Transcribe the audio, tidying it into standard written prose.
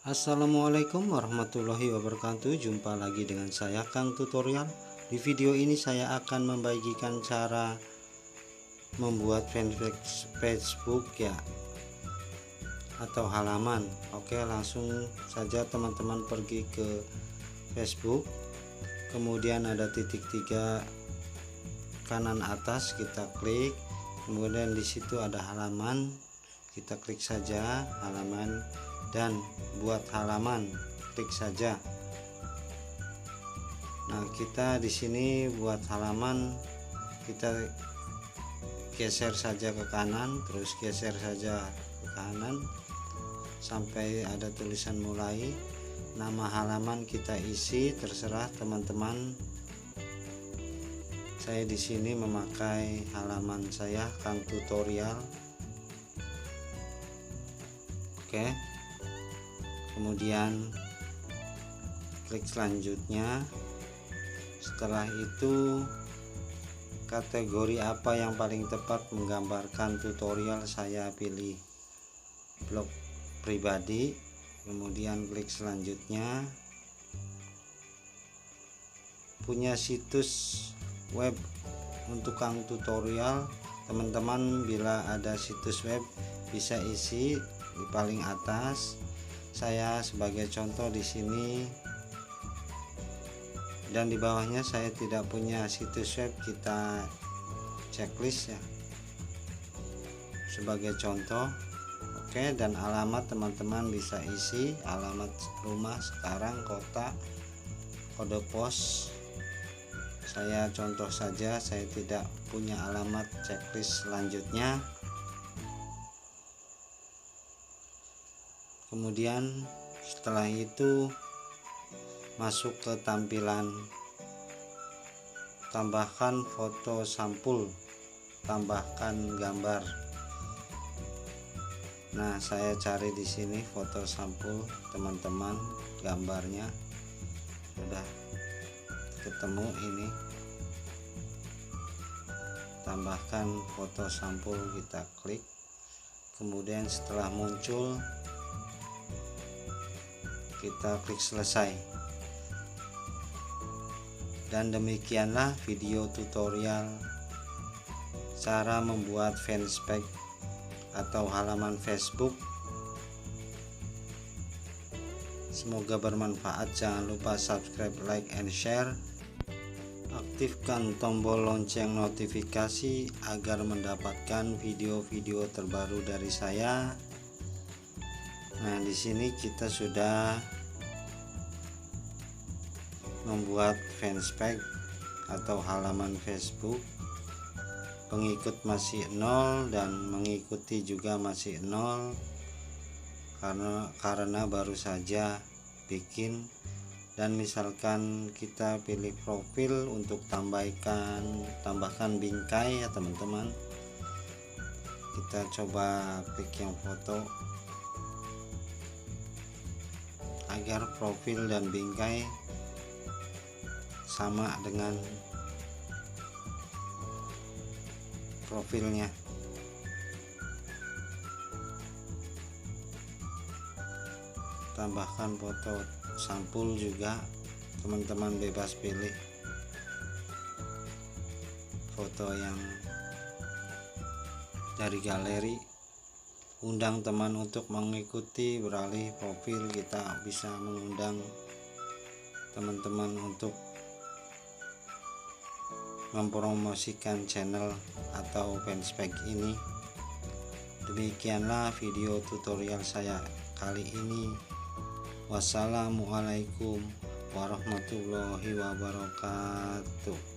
Assalamualaikum warahmatullahi wabarakatuh. Jumpa lagi dengan saya Kang Tutorial. Di video ini saya akan membagikan cara membuat fanpage Facebook ya, atau halaman. Oke, langsung saja teman-teman pergi ke Facebook. Kemudian ada titik 3 kanan atas, kita klik. Kemudian di situ ada halaman. Kita klik saja halaman dan buat halaman, klik saja. Nah, kita di sini buat halaman, kita geser saja ke kanan, terus geser saja ke kanan sampai ada tulisan mulai. Nama halaman kita isi, terserah teman-teman. Saya di sini memakai halaman saya Kang Tutorial. Oke. Kemudian klik selanjutnya. Setelah itu kategori apa yang paling tepat menggambarkan tutorial, saya pilih blog pribadi. Kemudian klik selanjutnya. Punya situs web untuk Kang Tutorial, teman-teman bila ada situs web bisa isi di paling atas. Saya sebagai contoh di sini, dan di bawahnya saya tidak punya situs web, kita checklist ya sebagai contoh. Oke, dan alamat teman-teman bisa isi alamat rumah sekarang, kota, kode pos. Saya contoh saja, saya tidak punya alamat. Checklist selanjutnya. Kemudian setelah itu masuk ke tampilan, tambahkan foto sampul, tambahkan gambar. Nah, saya cari di sini foto sampul, teman-teman, gambarnya sudah ketemu ini. Tambahkan foto sampul, kita klik. Kemudian setelah muncul kita klik selesai. Dan demikianlah video tutorial cara membuat fanpage atau halaman Facebook. Semoga bermanfaat. Jangan lupa subscribe, like, and share. Aktifkan tombol lonceng notifikasi agar mendapatkan video-video terbaru dari saya. Nah, di sini kita sudah membuat fanpage atau halaman Facebook. Pengikut masih 0 dan mengikuti juga masih 0 karena baru saja bikin. Dan misalkan kita pilih profil untuk tambahkan bingkai ya teman-teman. Kita coba klik yang foto agar profil dan bingkai sama dengan profilnya. Tambahkan foto sampul juga, teman-teman bebas pilih foto yang dari galeri. Undang teman untuk mengikuti, beralih profil, kita bisa mengundang teman-teman untuk mempromosikan channel atau fanpage ini. Demikianlah video tutorial saya kali ini. Wassalamualaikum warahmatullahi wabarakatuh.